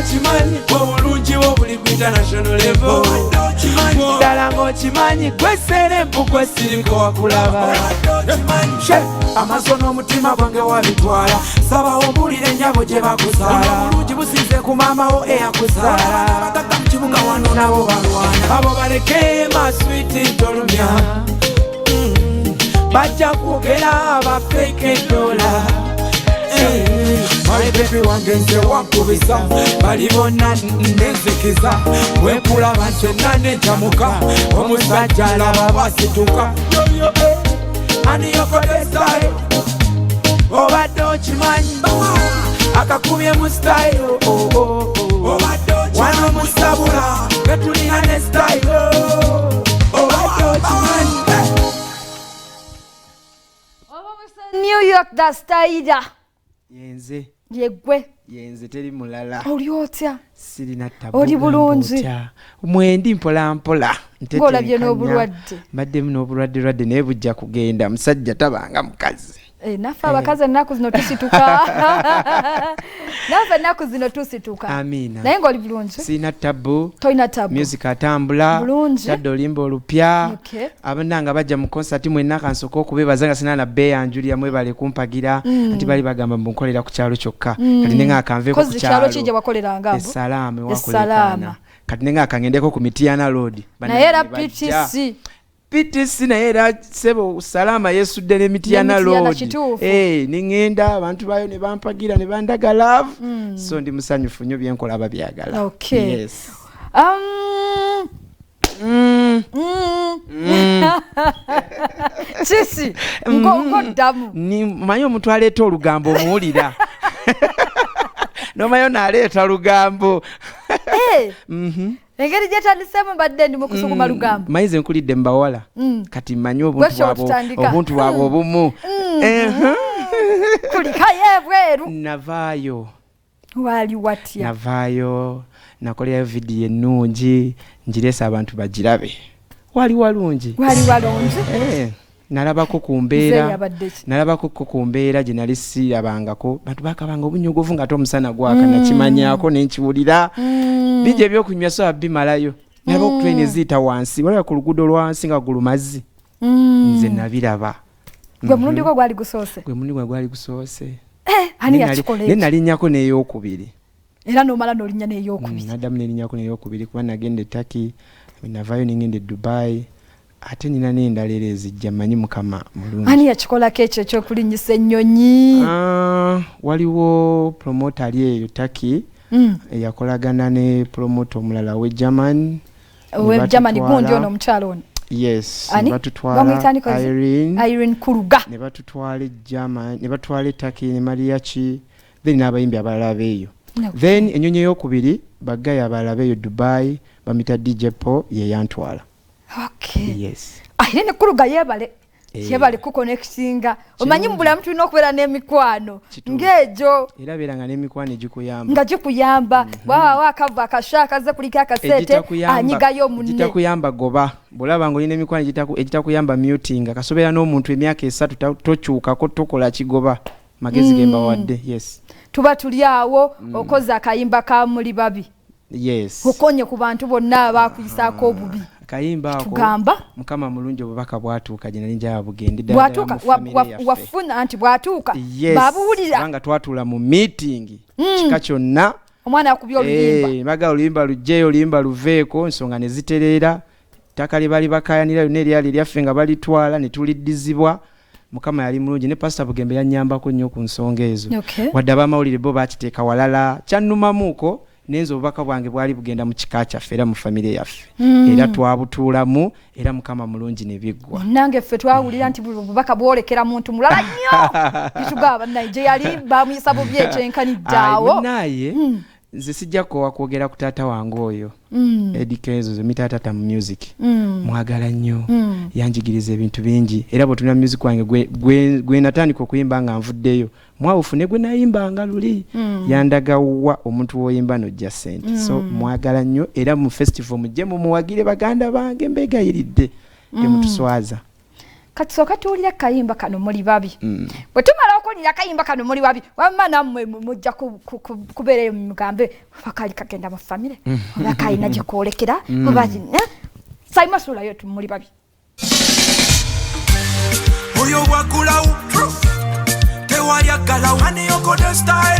ng'okimanyi obulungi bwo buli ku international level ddala ng'okimanyi gwesera empukwe siriko wakulaba amaaso n'omutima gwange wabitwala saba obuulire ennyabo gye bakuzaala obulungi businze ku maamawo eyakuzaala kibuga wano nabo balwana abo baleke maswiti tolumya bajja kwogera abafeke dola my baby wange nze wankubisa bali bonna nenzikiza wekulaba nsenna nenjamuka omusajja alaba basituka aniyokodesitayo obadde okimanyi akakubye mu sitayiro wano musabula getulina ne sitayiro obadde okimanyi New York da style yenze teri mulala oli otya sirina tabu oli bulungi mwendi mpola mpola ngolabye n'obulwadde baddemu n'obulwadde naye bujja kugenda musajja tabanga mukazi naffe abakazi ennaku zino tusituka naffe ennaku zino tusituka amina naye ng'oli bulungi sirina tabu tolina tabu music atambula bulungi tadde olimba olupya abananga bajja mu concert mwenna kansooka okubeebaza nga sina na beeyanjulira mwebale kumpagira nti bali bagamba mbunkolera ku kyalo kyokka kati nenga akanveeko ku kyalo kijja wakoleranga essalaamu ewakolekana kati nenga akangendeko ku Mitiana Road naye era PTC naye era sebo salama yesudde ne Mitiana Road ningenda abantu bayo ne bampagira ne bandaga love so ndi musanyufu nnyo byenkola babyagala yes sisi ngoddamu manyi omuntu aleeta olugambo omuwulira nomayo n'aleeta lugambo engeri gyetandisemu mbadde ndi mu kusukuma lugambo mayize nkulidde mbawala kati mmanyi obuntu bwabwe obumu kulikayo ebweru navaayo wali watya navaayo nakolerayo vidiyo ennungi ngireesa abantu bagirabe wali walungi nalabako ku mbeera gye nali sirabangako bantu bakabanga obunyogovu nga omusana gwaka nakimanyako nenkiwulira bijja ebyokunywa so bimalayo nalaba okutwene ziyita wansi walaba ku luguudo lwansi nga gulumazzi nze nabiraba gwe mulundi gwo gwali gusoose naye nalinnyako n'eyokubiri era n'omala n'olinnya n'eyokubiri naddamu n'erinnyako n'eyokubiri kuba nagenda ettaki navaayo nengenda e Dubai ate nina n'endala era ezijja manyi mukama mulungi ani yakikolako ekyo ekyokulinnyisa ennyonyi waliwo promota ali eyo taki eyakolagana ne promota omulala we German gundi ono omukyalo ono yes batutwala Irene Kuruga ne batutwala German ne batwala taki ne mariachi then n'abayimbi abalala beeyo then ennyonyi ey'okubiri baggayo abalala beeyo Dubai bamita DJ Po ye yantwala yes Irene Kuruga yebale ku connectinga omanyi mbula mtu ino okubeera n'emikwano ng'egyo era beeranga n'emikwano egikuyamba nga gikuyamba wakava akashaka ze kulika akasete anyigayo munne egitakuyamba goba bw'olaba ng'olina emikwano egitakuyamba muting kasobeera n'omuntu emyaka 3 tokyukako tokola kigoba magezi gemba wadde yes tuba tuli awo okoza akayimba ka muli babi yes okonye ku bantu bonna abakuyisaako obubi kayimba ako tugamba mukama mulungi obubaka bwatuuka gye nali njaba bugende bwatuuka wafuna anti bwatuuka babuwulira kubanga twatuula mu meeting kika kyonna omwana akubya oluyimba baga oluyimba lujjeyo oluyimba luveeko ensonga ne zitereera ttaka lye bali bakayanira lyonna eryali lyaffe nga balitwala ne tuliddizibwa mukama yali mulungi ne pastor Bugembe yannyambako nnyo ku nsonga ezo wadde abamawulire bo bakiteeka walala kyannumamuuko nenzo obubaka bwange bwali bugenda mu kika kyaffe era mu famire yaffe era twabutuulamu era mukama mulungi ne biggwa nange ffe twawulira nti bubaka bwolekera muntu mulala nnyo kitugaba naye yali bamuyisa bubi ekyenkaniddeawo naye nze sijja kwogera ku taata wange oyo Edikezo ze mita tata mu music mwagala nnyo yanjigiriza ebintu bingi era bwe tuna music wange gwe natandika okuyimba nga nvuddeyo mwawufu ne gwe nayimbanga luli yandagawa omuntu woyimba nojja sente so mwagala nnyo era mu festival mujje mu muwagire baganda bange mbegayiridde mutuswaza kati soka tuwulira kayimba kano muli babi bwe tumala okuwulira kayimba kano muli babi wamma nammwe mujja kubeerayo mugambe bakali kagenda mu famire oba kalina gye kwolekera oba sayima suulayo tumuli babi oyo bwagulawo tewali aggalawo ani yokoda style